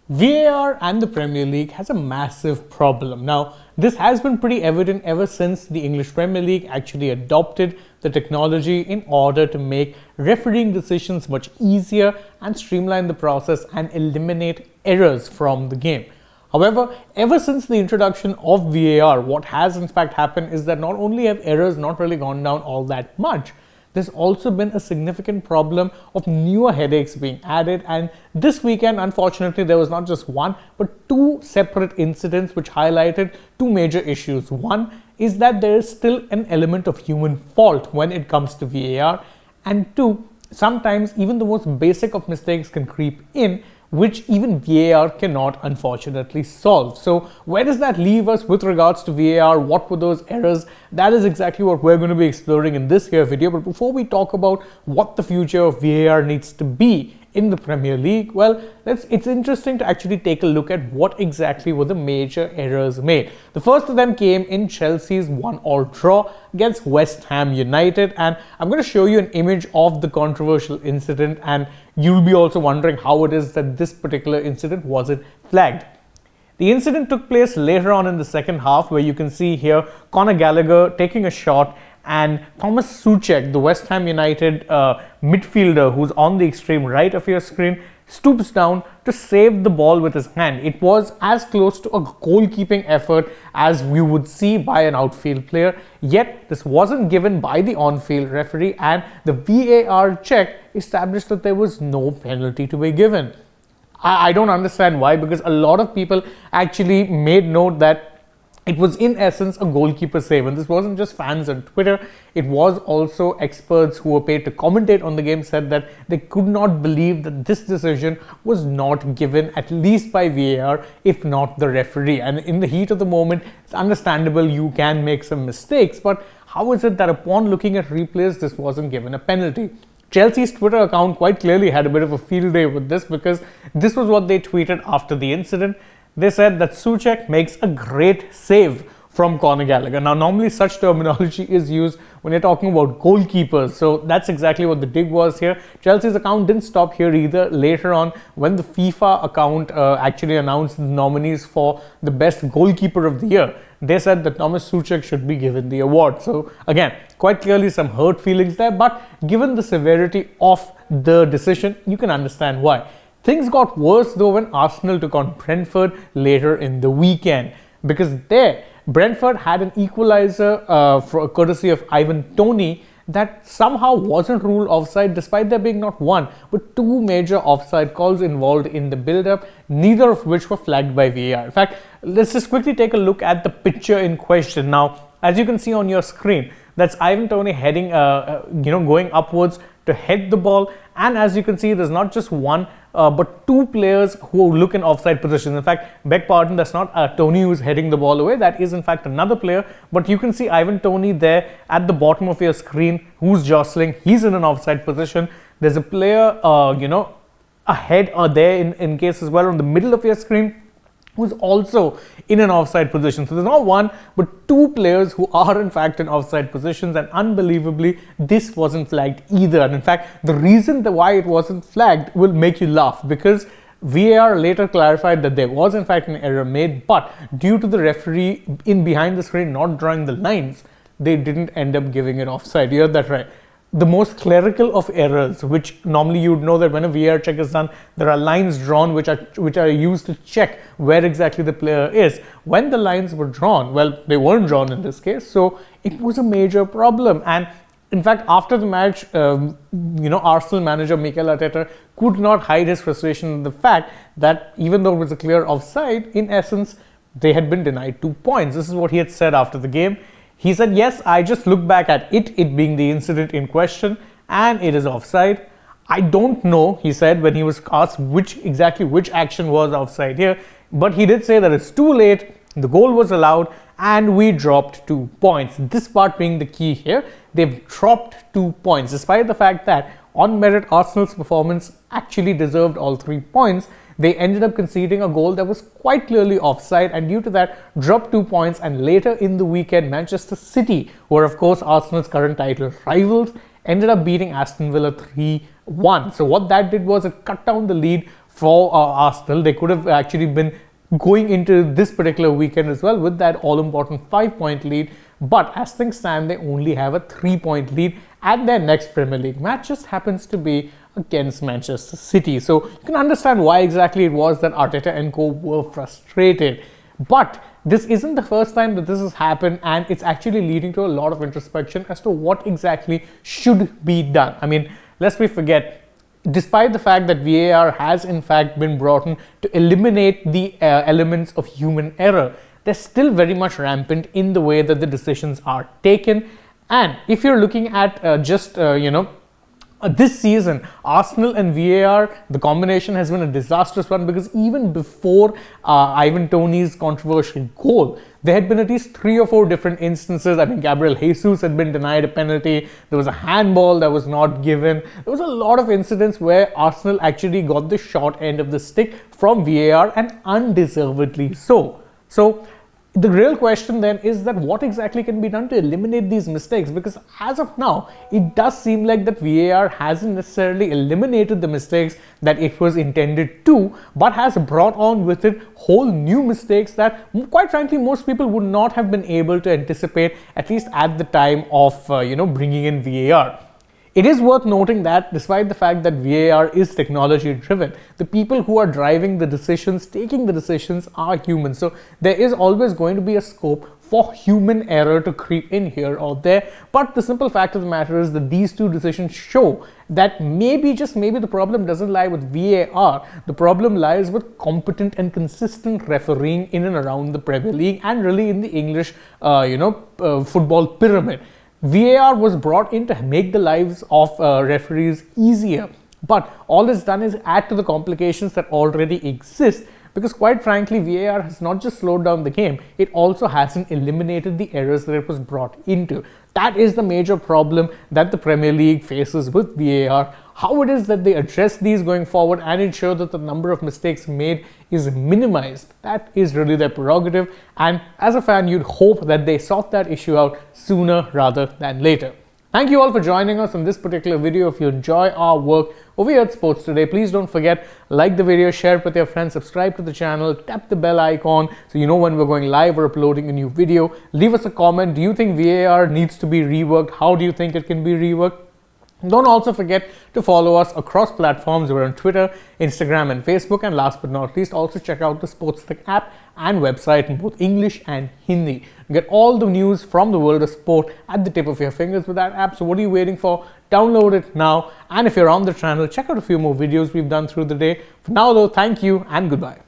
VAR and the Premier League has a massive problem. Now, this has been pretty evident ever since the English Premier League actually adopted the technology in order to make refereeing decisions much easier and streamline the process and eliminate errors from the game. However, ever since the introduction of VAR, what has in fact happened is that not only have errors not really gone down all that much, there's also been a significant problem of newer headaches being added, and this weekend unfortunately there was not just one but two separate incidents which highlighted two major issues. One is that there is still an element of human fault when it comes to VAR, and two, sometimes even the most basic of mistakes can creep in which even VAR cannot unfortunately solve. So where does that leave us with regards to VAR? What were those errors? That is exactly what we're going to be exploring in this here video. But before we talk about what the future of VAR needs to be in the Premier League, well, it's interesting to actually take a look at what exactly were the major errors made. The first of them came in Chelsea's 1-1 draw against West Ham United, and I'm going to show you an image of the controversial incident, and you'll be also wondering how it is that this particular incident wasn't flagged. The incident took place later on in the second half, where you can see here Conor Gallagher taking a shot, and Thomas Souček, the West Ham United midfielder who's on the extreme right of your screen, stoops down to save the ball with his hand. It was as close to a goalkeeping effort as we would see by an outfield player, yet this wasn't given by the on-field referee, and the VAR check established that there was no penalty to be given. I don't understand why, because a lot of people actually made note that it was in essence a goalkeeper save, and this wasn't just fans on Twitter, it was also experts who were paid to commentate on the game said that they could not believe that this decision was not given at least by VAR, if not the referee. And in the heat of the moment, it's understandable you can make some mistakes, but how is it that upon looking at replays, this wasn't given a penalty? Chelsea's Twitter account quite clearly had a bit of a field day with this, because this was what they tweeted after the incident. They said that Souček makes a great save from Conor Gallagher. Now, normally such terminology is used when you're talking about goalkeepers, so that's exactly what the dig was here. Chelsea's account didn't stop here either. Later on, when the FIFA account actually announced the nominees for the best goalkeeper of the year, they said that Thomas Souček should be given the award. So again, quite clearly some hurt feelings there, but given the severity of the decision, you can understand why. Things got worse though when Arsenal took on Brentford later in the weekend, because there Brentford had an equalizer for courtesy of Ivan Toney that somehow wasn't ruled offside, despite there being not one but two major offside calls involved in the build-up, neither of which were flagged by VAR. In fact, let's just quickly take a look at the picture in question. Now, as you can see on your screen, that's Ivan Toney heading, going upwards to head the ball, and as you can see, there's not just one but two players who look in offside positions. In fact, beg pardon, that's not Toney who's heading the ball away, that is in fact another player, but you can see Ivan Toney there at the bottom of your screen who's jostling. He's in an offside position. There's a player ahead or there in case as well on the middle of your screen who's also in an offside position. So there's not one but two players who are in fact in offside positions, and unbelievably this wasn't flagged either. And in fact, the reason why it wasn't flagged will make you laugh, because VAR later clarified that there was in fact an error made, but due to the referee in behind the screen not drawing the lines, they didn't end up giving it offside. You heard that right. The most clerical of errors, which normally you'd know that when a VAR check is done, there are lines drawn which are used to check where exactly the player is. When the lines were drawn, well, they weren't drawn in this case, so it was a major problem. And in fact, after the match, Arsenal manager Mikel Arteta could not hide his frustration in the fact that even though it was a clear offside, in essence, they had been denied 2 points. This is what he had said after the game. He said, yes, I just look back at it being the incident in question, and it is offside. I don't know, he said when he was asked which action was offside here, but he did say that it's too late, the goal was allowed, and we dropped 2 points. This part being the key here, they've dropped 2 points, despite the fact that on merit Arsenal's performance actually deserved all 3 points. They ended up conceding a goal that was quite clearly offside, and due to that dropped 2 points. And later in the weekend, Manchester City, who are of course Arsenal's current title rivals, ended up beating Aston Villa 3-1. So what that did was it cut down the lead for Arsenal. They could have actually been going into this particular weekend as well with that all-important 5-point lead. But as things stand, they only have a 3-point lead, and their next Premier League match just happens to be against Manchester City. So you can understand why exactly it was that Arteta and co were frustrated. But this isn't the first time that this has happened, and it's actually leading to a lot of introspection as to what exactly should be done. I mean, lest we forget, despite the fact that VAR has in fact been brought in to eliminate the elements of human error, they're still very much rampant in the way that the decisions are taken. And if you're looking at this season, Arsenal and VAR, the combination has been a disastrous one, because even before Ivan Toney's controversial goal, there had been at least 3 or 4 different instances. I mean, Gabriel Jesus had been denied a penalty. There was a handball that was not given. There was a lot of incidents where Arsenal actually got the short end of the stick from VAR, and undeservedly so. So the real question then is that what exactly can be done to eliminate these mistakes? Because as of now, it does seem like that VAR hasn't necessarily eliminated the mistakes that it was intended to, but has brought on with it whole new mistakes that, quite frankly, most people would not have been able to anticipate, at least at the time of bringing in VAR. It is worth noting that despite the fact that VAR is technology driven, the people who are driving the decisions, taking the decisions, are humans. So there is always going to be a scope for human error to creep in here or there. But the simple fact of the matter is that these two decisions show that maybe, just maybe, the problem doesn't lie with VAR. The problem lies with competent and consistent refereeing in and around the Premier League, and really in the English football pyramid. VAR was brought in to make the lives of referees easier, but all it's done is add to the complications that already exist, because quite frankly, VAR has not just slowed down the game, it also hasn't eliminated the errors that it was brought into. That is the major problem that the Premier League faces with VAR. How it is that they address these going forward and ensure that the number of mistakes made is minimized, that is really their prerogative. And as a fan, you'd hope that they sort that issue out sooner rather than later. Thank you all for joining us on this particular video. If you enjoy our work over here at Sports Today, please don't forget, like the video, share it with your friends, subscribe to the channel, tap the bell icon so you know when we're going live or uploading a new video. Leave us a comment. Do you think VAR needs to be reworked? How do you think it can be reworked? Don't also forget to follow us across platforms. We're on Twitter, Instagram, and Facebook. And last but not least, also check out the AajTak app and website in both English and Hindi. Get all the news from the world of sport at the tip of your fingers with that app. So what are you waiting for? Download it now. And if you're on the channel, check out a few more videos we've done through the day. For now though, thank you and goodbye.